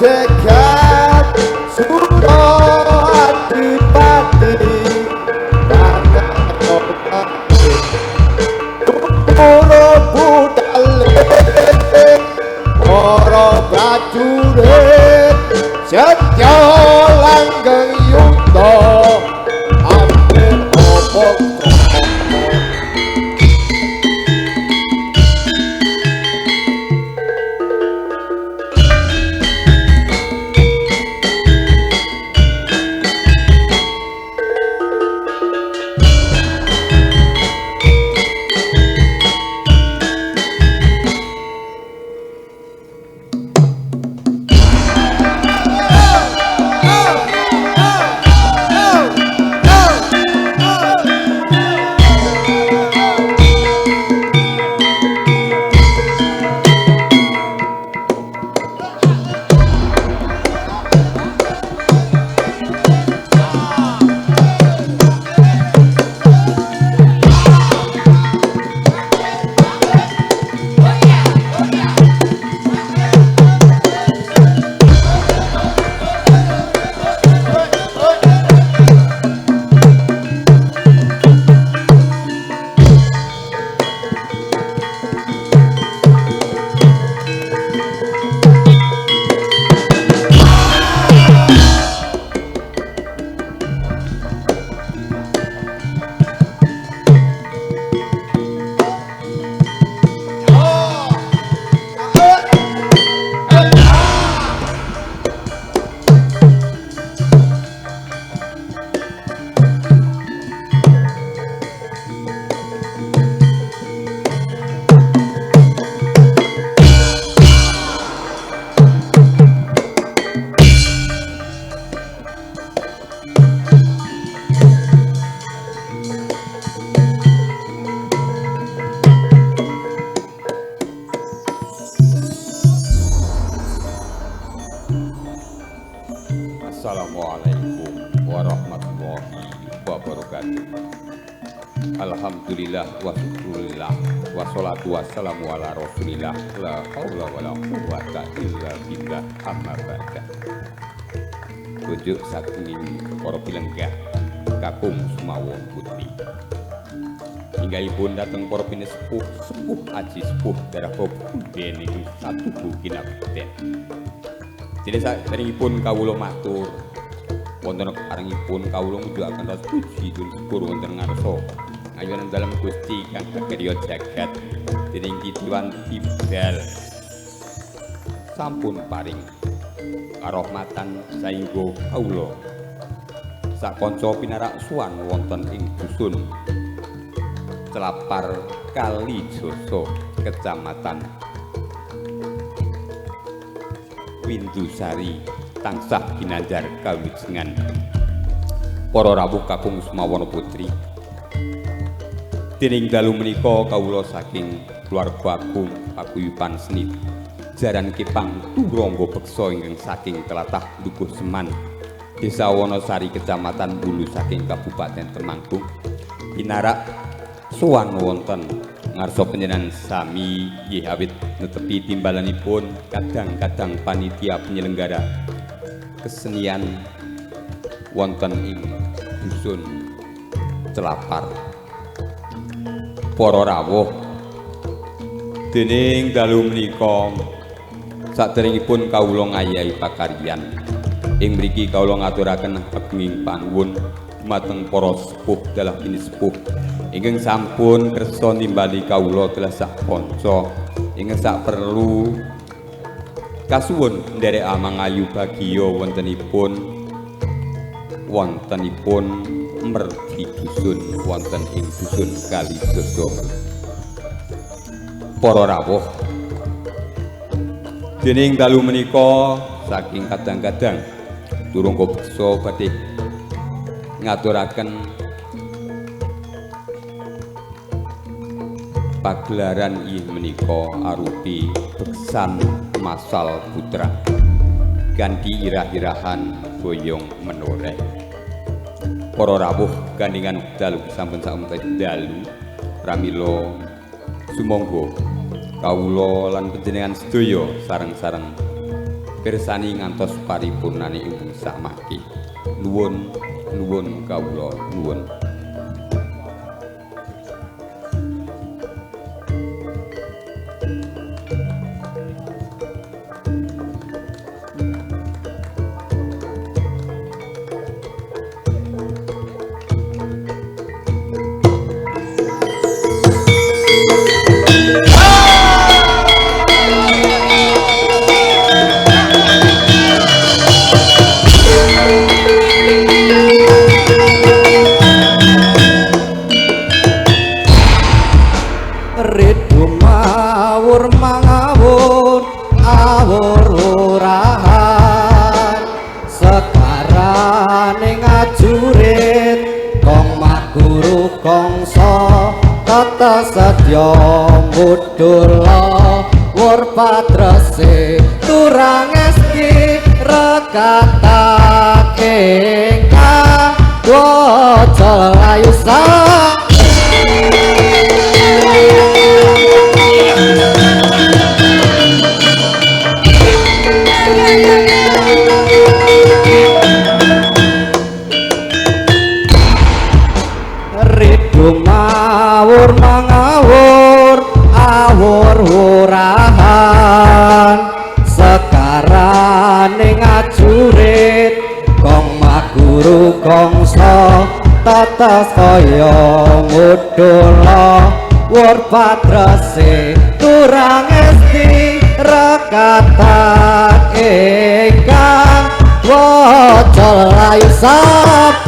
jagat sudo adipati Puro budale para prajurit setya langgeng yuda ambil opok Assalamualaikum warahmatullahi wabarakatuh. Alhamdulillah wa syukurillah wa salatu wassalamu ala rasulillah la haula wa la quwwata illa billah amma ba'da. Tujuk saking para pilenggah kakung sumawon putri. Hinggaipun dateng para pinesepuh sepuh aji sepuh darah kabuden ing satu kinabekten. Jadi saderengipun kawula matur wonten arengipun kawula mujukaken rasa puji dun syukur wonten ngarsa ayunan dalem Gusti kang kedya jagat dening kidwan timbal sampun paring karahmatan saengga kawula sakanca pinarak suwan wonten ing dusun Celapar Kalijoso Kecamatan Windusari tansah ginanjar kawijengan para rawuh kakung sumawon putri. Dening dalu menika kawula saking keluarga agung paguyuban seni jaran Kepang Turangga Beksa ingkang saking tlatah Dukuh Seman Desa Wonosari Kecamatan Bulu saking Kabupaten Temanggung pinarak sowan wonten ngarsa panjenengan sami nggih awit netepi timbalanipun kadang-kadang panitia penyelenggara kesenian wonten ing dusun Celapar. Para rawuh dening dalu menika saderengipun kawula ngayahi pakaryan ing mriki kawula ngaturaken agunging panuwun dumateng para sepuh dalah pinisepuh ingkang sampun kersa nimbali kawula telah sak kanca ingkang sak perlu kasuwun nderek amangayu bagiya wontenipun mergi dusun wonten ing dusun Kalijoso. Para rawuh dening dalu menika saking kadang-kadang Turangga Beksa badhe ngaturaken pagelaran inggih menika arupi beksan masal putra ganti irah-irahan boyong menoreh. Para rawuh gandingan dalu sampun sampun dalu pramila sumangga kawula lan panjenengan sedaya sareng-sareng pirsani ngantos paripurnane ing samaki. Nuwun nuwun kawula nuwun. Sadya mudula wur patrese turang eski rekatake kawaca layusa mawur mangawur awur-wurahan sekarane ngajurit kong maguru kongso tata kaya mudula wur patrese turang esti rekatake kang waca layusap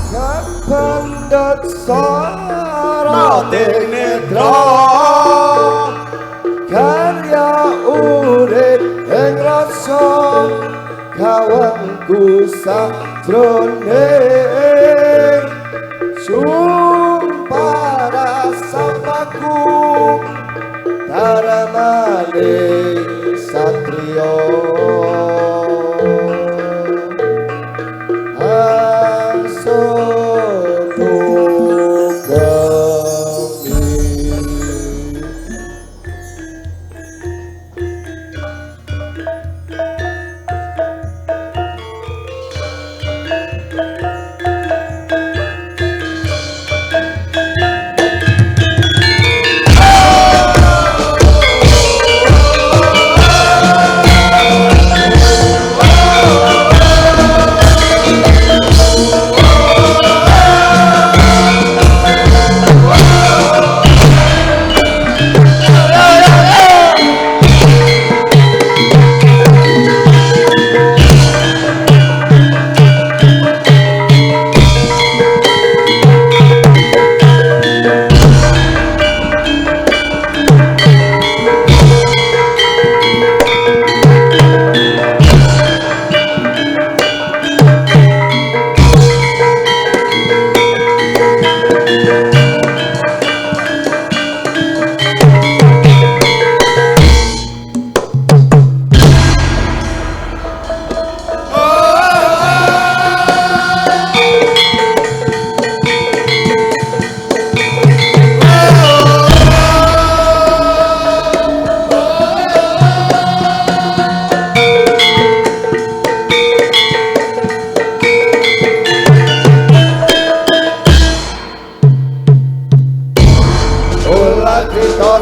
Kapandhat sarate netra karya urip ing rasa kawanku sajroning sumpah rasaku taramane satriya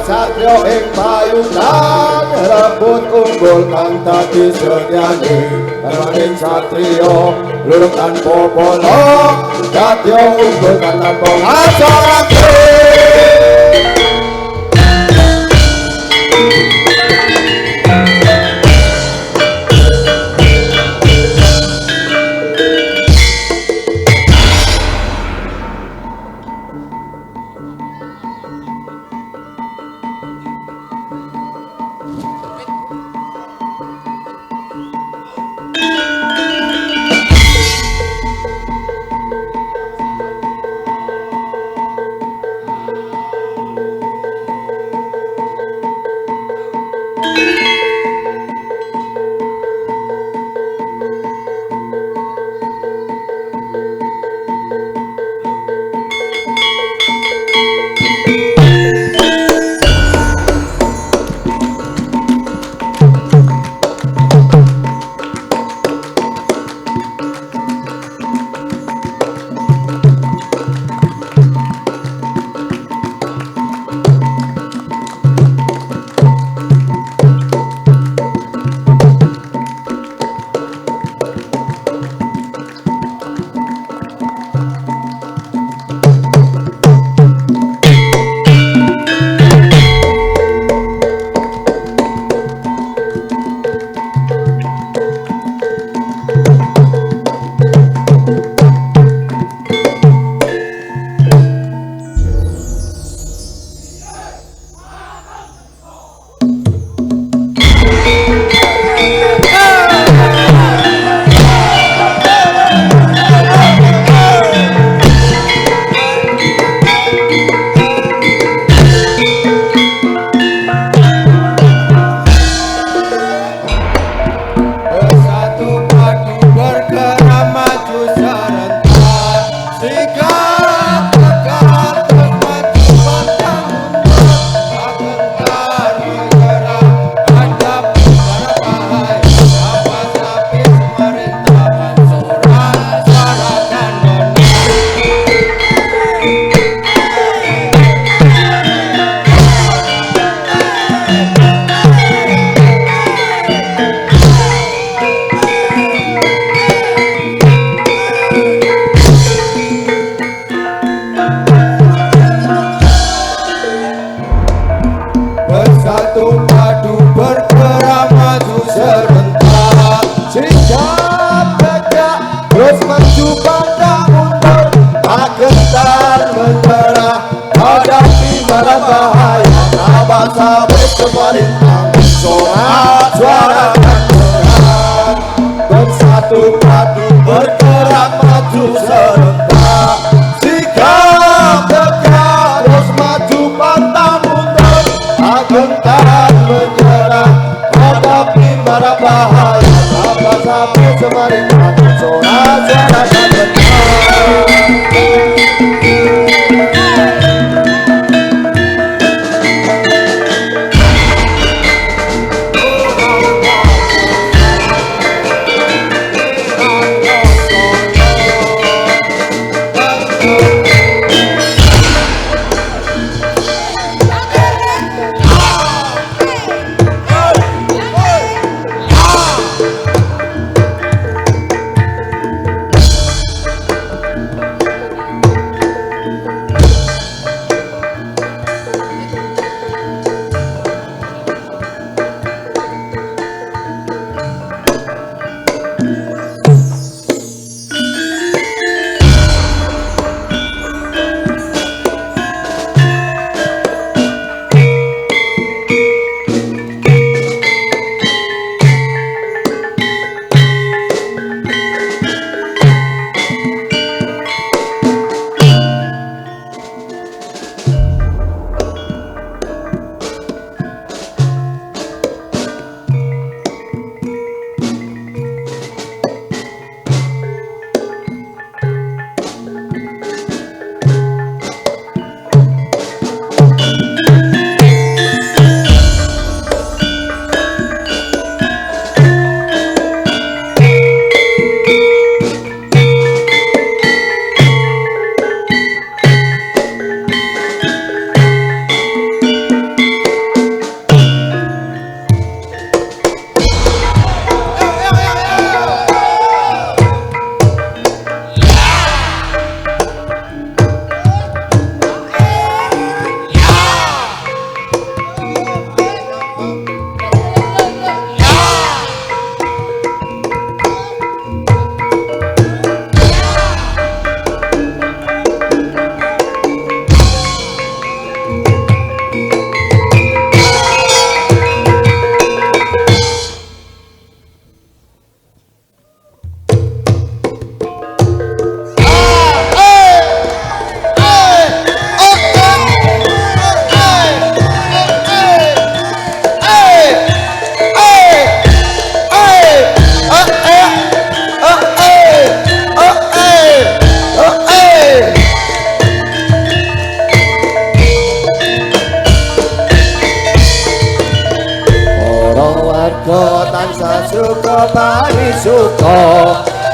Satrio ing payungan rebut unggul kang dadi setyane raning satrio lurung tanpa pola dadi unggul kang tanpa ajarake gerak maju serentak, sikap tegak terus maju pantang mundur, agengkan menyerah hadapi mara bahaya, apa sapi semarin mati suara-suara dan benar.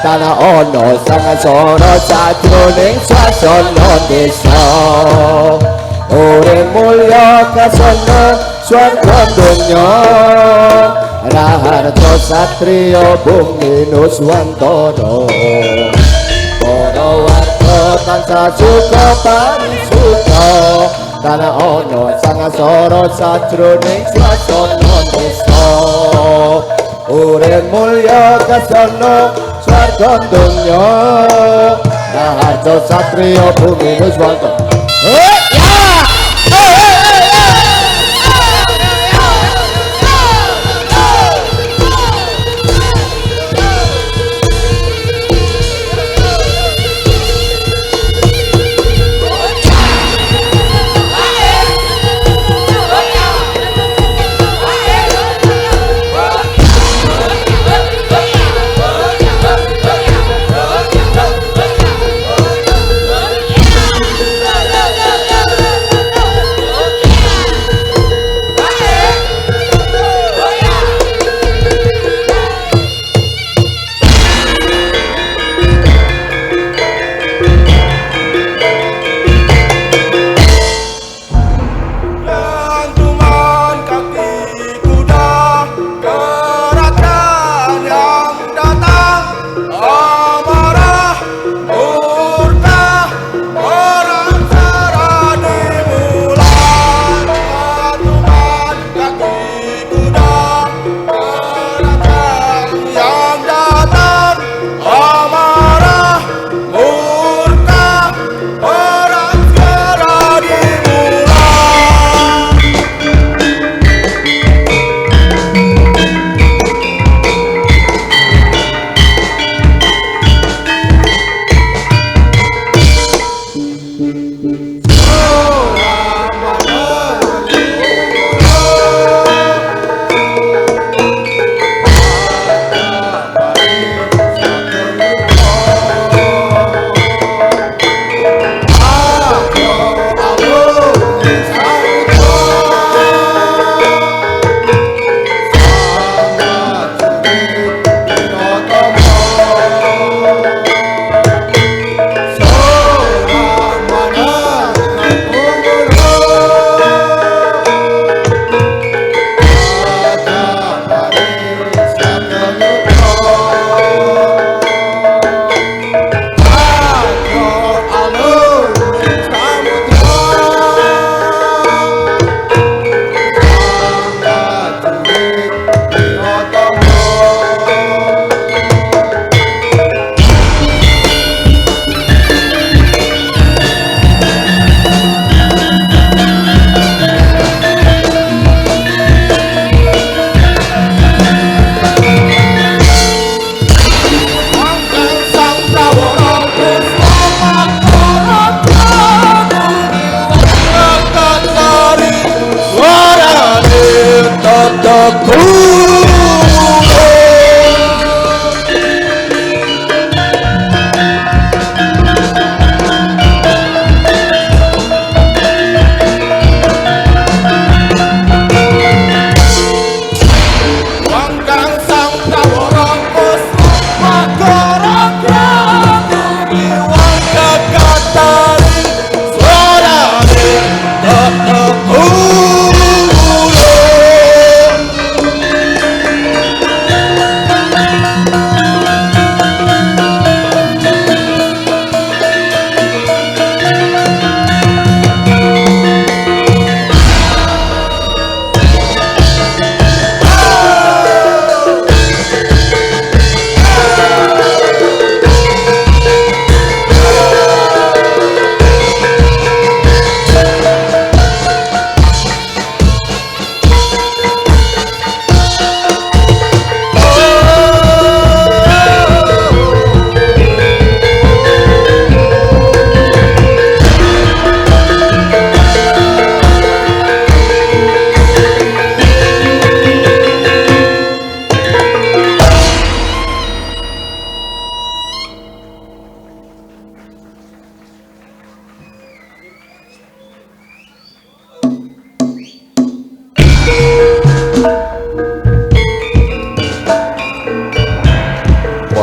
Tanah ono sangat sorot sajroning swasana desa, urip mulya kasana swarga donya, raharta satriya bumi nuswantara, para warga tansah suka parisuka. Tanah ono sangat sorot sajroning swasana desa, urip mulya kasana swarga donya, raharta satriya bumi nuswantara.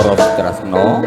para Tresno